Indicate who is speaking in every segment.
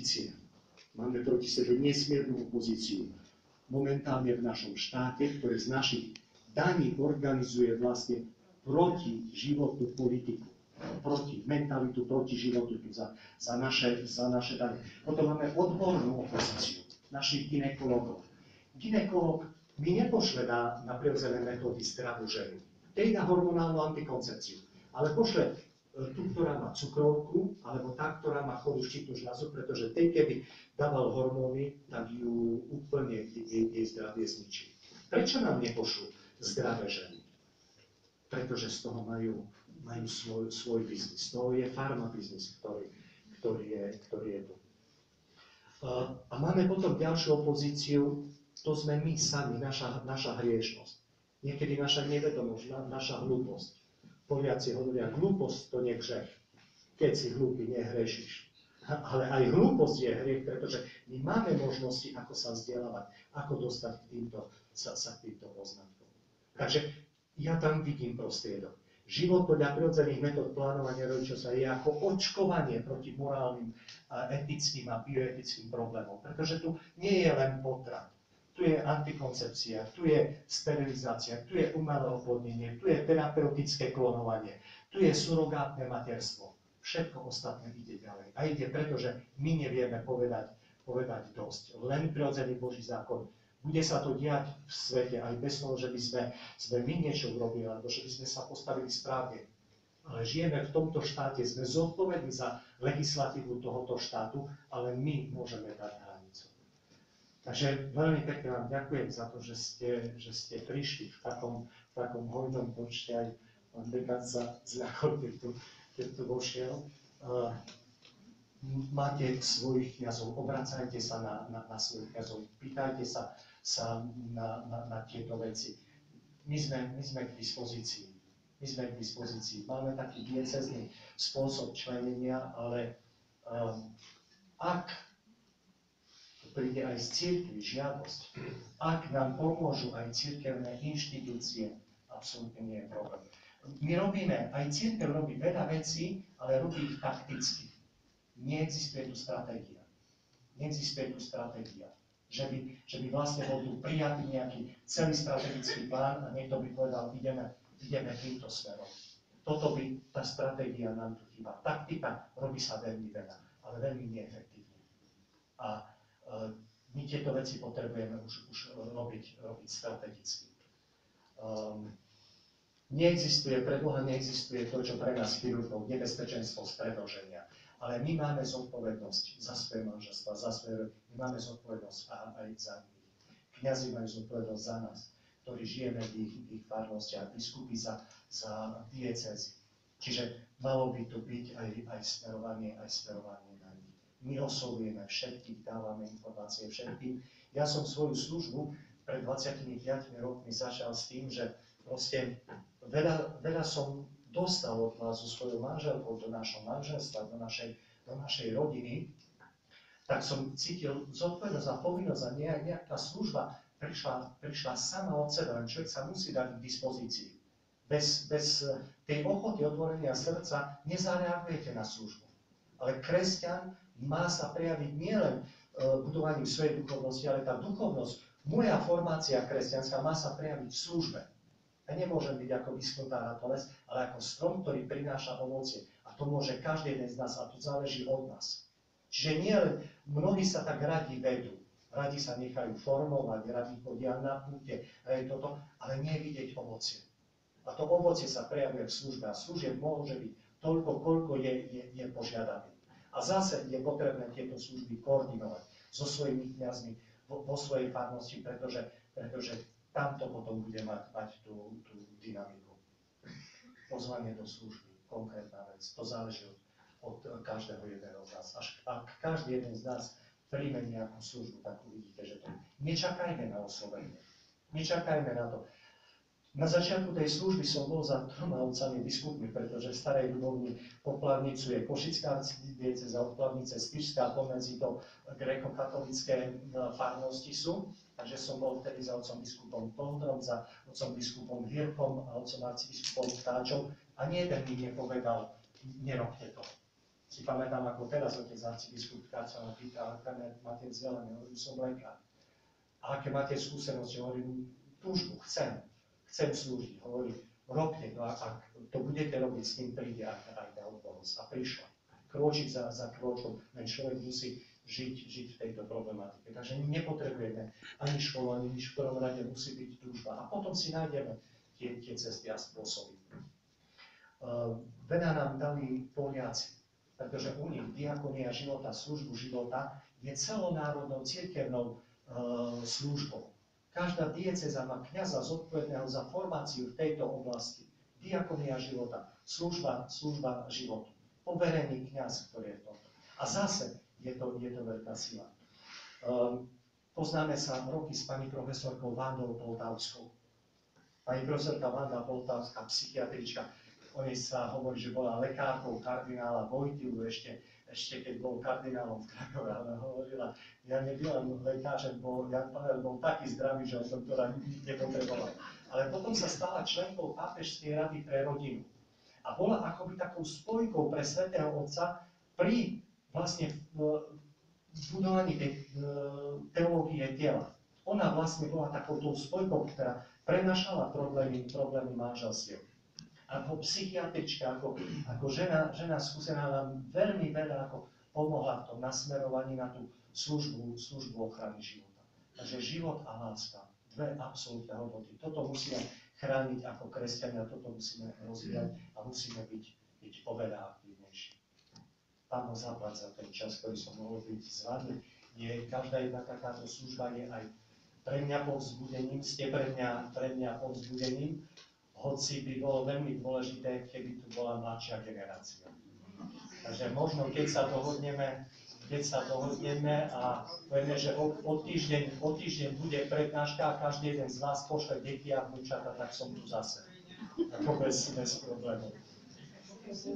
Speaker 1: opozícia. Máme proti sebe nesmiernu opozíciu. Momentálne v našom štáte, ktoré z našich daní organizuje vlastne proti životnú politiku, proti mentalitu, proti životu za naše dane. Potom máme odbornú opozíciu našich gynekologov. Gynekolog mi nepošle na prirodzené metódy zdravú ženu. Tej na hormonálnu antikoncepciu. Ale pošle tú, ktorá má cukrovku, alebo tá, ktorá má chorú štítnu žľazu, pretože tej, keby dával hormóny, tak ju úplne jej zdravie zničí. Prečo nám nepošlú zdravé ženy? Pretože z toho majú svoj biznis. Z toho je farmabiznis, ktorý je tu. A máme potom ďalšiu opozíciu, to sme my sami, naša hriešnosť. Niekedy naša nevedomosť, naša hlúposť. Poliaci hovoria, hlúposť to nie hriech. Keď si hlúpy, nehrešiš. Ale aj hlúposť je hriech, pretože my máme možnosti, ako sa vzdelávať, ako dostať k týmto poznatkom. Takže ja tam vidím prostriedok. Život podľa prirodzených metód plánovania rodičovstva je ako očkovanie proti morálnym, etickým a bioetickým problémom. Pretože tu nie je len potrat. Tu je antikoncepcia, tu je sterilizácia, tu je umelé oplodnenie, tu je terapeutické klonovanie, tu je surogátne materstvo. Všetko ostatné ide ďalej. A ide preto, že my nevieme povedať dosť. Len prirodzený Boží zákon. Bude sa to diať v svete aj bez toho, že by sme my niečo urobili, alebo že by sme sa postavili správne. Ale žijeme v tomto štáte, sme zodpovední za legislatívu tohoto štátu, ale my môžeme dať hranicu. Takže veľmi pekne vám ďakujem za to, že ste prišli v takom hojnom počte. Aj pán dekan sa zľakol, keď tu vošiel. Máte svojich kňazov, obracajte sa na svojich kňazov, pýtajte sa na tieto veci. My sme k dispozícii. Máme taký diecézny spôsob členenia, ale ak príde aj z cirkvi žiadosť, ak nám pomôžu aj cirkevné inštitúcie, absolútne nie je problém. My robíme, aj cirkev robí veľa vecí, ale robí ich takticky. Neexistuje tu stratégia. Že by vlastne bol tu prijatý nejaký celý strategický plán a niekto by povedal, ideme týmto smerom. Tá stratégia nám tu chýba. Taktika robí sa veľmi veľa, ale veľmi neefektívne. A my tieto veci potrebujeme už robiť strategicky. Predloha neexistuje to, čo pre nás chirurgov, nebezpečenstvo z predĺženia. Ale my máme zodpovednosť za svoje manželstva, za svoje, my máme zodpovednosť aj za nich. Kňazi majú zodpovednosť za nás, ktorí žijeme v ich farnostiach, biskupy za diecézy. Čiže malo by tu byť aj smerovanie na nich. My oslovujeme všetkých, dávame informácie všetkým. Ja som svoju službu pred 25 rokmi začal s tým, že proste veľa som dostal od vás so svojou manželkou do našho manželstva, do našej rodiny, tak som cítil zodpovednosť a povinnosť a nejaká služba prišla sama od seba, len človek sa musí dať k dispozícii. Bez tej ochoty otvorenia srdca nezareagujete na službu. Ale kresťan má sa prejaviť nielen budovaním svojej duchovnosti, ale tá duchovnosť, moja formácia kresťanská má sa prejaviť v službe. Ja nemôžem byť ako vyschnutá ratolesť, ale ako strom, ktorý prináša ovocie. A to môže každý jeden z nás a to záleží od nás. Čiže nie len mnohí sa tak radi vedú, radi sa nechajú formovať, radi chodia na púte, toto, ale nie vidieť ovocie. A to ovocie sa prejavuje v službe a služieb môže byť toľko, koľko je požiadaný. A zase je potrebné tieto služby koordinovať so svojimi kňazmi vo svojej farnosti, pretože tamto potom bude mať tú dynamiku. Pozvanie do služby, konkrétna vec, to záleží od každého jedného z nás. Ak každý jeden z nás príjme nejakú službu, tak uvidíte, že to... Nečakajme na oslovenie. Nečakajme na to. Na začiatku tej služby som bol za 3 otcami biskupmi, pretože v Starej Ľubovni Poplavnicu je Košická diecéza, od Plavnice Spišská, pomedzi to grékokatolické farnosti sú. Takže som bol vtedy za otcom biskupom Tondrom, za otcom biskupom Hirkom a otcom arcibiskupom Vtáčom. A nie jeden mi nepovedal, nerobte to. Si pamätám, ako teraz otec arcibiskup Tkáč sa ma pýta, aká máte vzdelanie, hovorím, som lekár. A aké máte skúsenosti, hovorím, túžbu, chcem slúžiť, hovorím, robte to, ak to budete robiť, s tým príde aj tá odbornosť. A prišla. Krôčik za krôčkom, len človek musí žiť v tejto problematike. Takže my nepotrebujeme ani školu, ani nič, v prvom rade musí byť túžba. A potom si nájdeme tie cesty a spôsoby. Veľa nám dali Poliaci, pretože u nich diakonia života, službu života je celonárodnou cirkevnou službou. Každá diecéza má kňaza zodpovedného za formáciu v tejto oblasti. Diakonia života, služba životu. Poverený kňaz, ktorý je v tomto. A zase je to veľká sila. Poznáme sa roky s pani profesorkou Vandou Poltavskou. Pani profesorka Vanda Poltavská, psychiatrička, o nej sa hovorí, že bola lekárkou kardinála Wojtylu ešte keď bol kardinálom v Krakove, ale hovorila, ja nebyłem lekářem, bo Jan Pavel bol taký zdravý, že som to nepotreboval. Ale potom sa stala členkou pápežskej rady pre rodinu. A bola akoby takou spojkou pre svätého Otca pri vlastne budovaní tej teológie tela. Ona vlastne bola takouto spojkou, ktorá prenašala problémy manželstiev. Ako psychiatrička, ako žena skúsená nám veľmi veľa ako pomohla v tom nasmerovaní na tú službu ochrany života. Takže život a láska, dve absolútne hodnoty. Toto musíme chrániť ako kresťania, toto musíme rozvíjať a musíme byť oveľa aktívnejší. Pán zaplať za ten čas, ktorý som mohol byť s vami. Každá jedna takáto služba je aj pre mňa povzbudením, ste pre mňa povzbudením, hoci by bolo veľmi dôležité, keby tu bola mladšia generácia. Takže možno, keď sa dohodneme a povieme, že o týždeň bude prednáška a každý jeden z vás pošle deti a vnúčata, tak som tu zase. Ako bez problémov.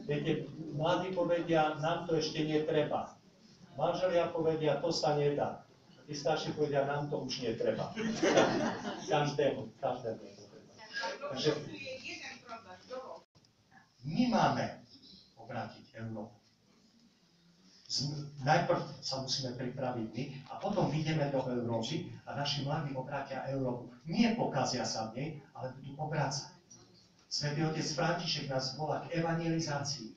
Speaker 1: Viete, mladí povedia, nám to ešte netreba. Manželia povedia, to sa nedá. Tí starší povedia, nám to už netreba. Každému. Takže my máme obrátiť Európu. Najprv sa musíme pripraviť my a potom vyjdeme do Európy a naši mladí obrátia Európu. Nie pokazia sa v nej, ale budú obracať. Svätý otec František nás volá k evangelizácii.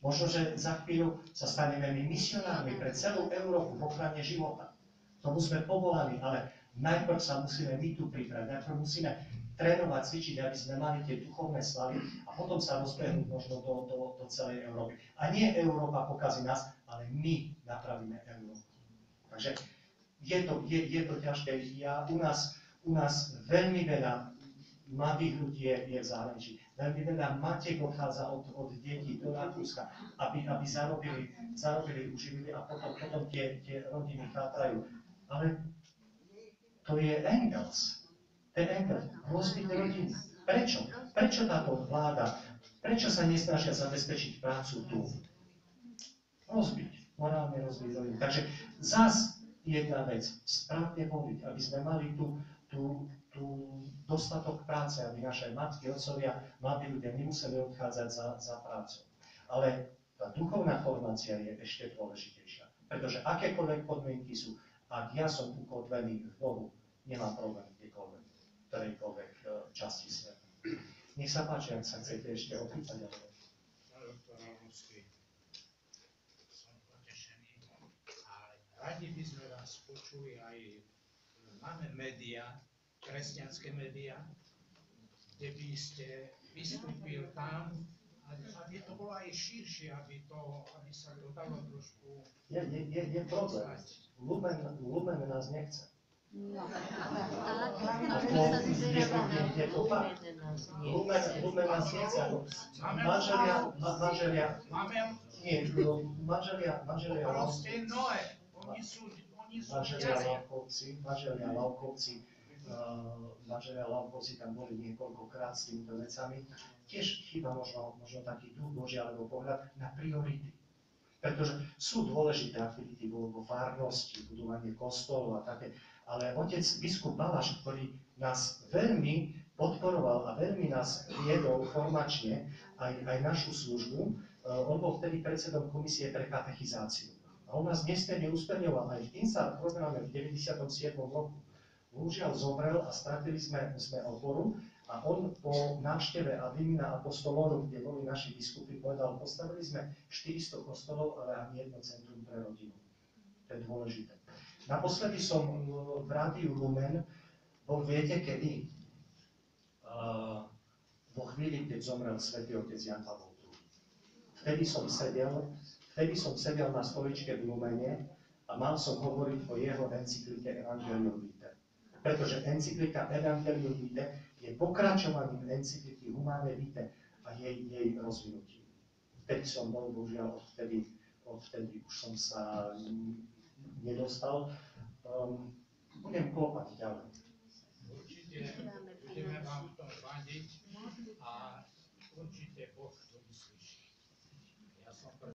Speaker 1: Možno, že za chvíľu sa staneme my misionármi pre celú Európu v ochrane života. Tomu sme povolaní, ale najprv sa musíme my tu pripraviť. Najprv musíme trénovať, cvičiť, aby sme mali tie duchovné slavy a potom sa rozbehnúť možno do celej Európy. A nie Európa pokazí nás, ale my napravíme Európu. Takže je to ťažké. U nás veľmi veľa mladých ľudí je v zahraničí. Veľmi veľa matiek odchádza od detí do Rakúska, aby zarobili, uživili a potom tie rodiny chátrajú. Ale to je Engels. Ten Engels, rozbiť rodiny. Prečo? Prečo táto vláda, prečo sa nesnažia zabezpečiť prácu tu? Morálne rozbiť rodiny. Takže zas jedna vec, správne voliť, aby sme mali tú dostatok práce, aby naše matky, otcovia, mladí ľudia nemuseli odchádzať za prácu. Ale tá duchovná formácia je ešte dôležitejšia. Pretože akékoľvek podmienky sú, ak ja som ukotvený v Bohu, nemám problém kdekoľvek, v ktorejkoľvek časti sveta. Nech sa páči, ak sa chcete ešte opýtať.
Speaker 2: Som potešený. A radi by sme vás počuli aj, máme médiá, kresťanské médiá, kde by ste vystúpil tam, aby to bolo aj širšie, aby sa to dalo trošku...
Speaker 1: Je problém. Lumen nás nechce.
Speaker 3: No.
Speaker 1: Je to fakt. Lumen nás nechce. Manželia Lavkovci tam boli niekoľkokrát s týmito vecami. Tiež chýba možno taký duch Boží alebo pohľad na priority. Pretože sú dôležité aktivity vo farnosti, budovanie kostolov a také, ale otec biskup Balaš, ktorý nás veľmi podporoval a veľmi nás viedol formačne aj našu službu, On bol vtedy predsedom komisie pre katechizáciu. A on nás nesmierne usmerňoval aj v INSAR programe v 97. roku. Bohužiaľ zomrel a stratili sme oporu a on po návšteve Adimina Apostolorum, kde boli naši biskupy, povedal, postavili sme 400 kostolov, ale ani jedno centrum pre rodinu. To je dôležité. Naposledy som v rádiu Lumen bol, viete kedy? Vo chvíli, keď zomrel svätý otec Jan Pavol II. Vtedy som sedel na stoličke v Lumene a mal som hovoriť o jeho encyklike Evangelium Vitae. Pretože encyklika Evangelium Vitae je pokračovaním encykliky Humanae Vitae a jej rozvinutím. Vtedy som bol, bohužiaľ, odvtedy už som sa nedostal. Budem klopať ďalej.
Speaker 2: Určite budeme vám v tom fandit a určite Boh to vyslyší. Ja som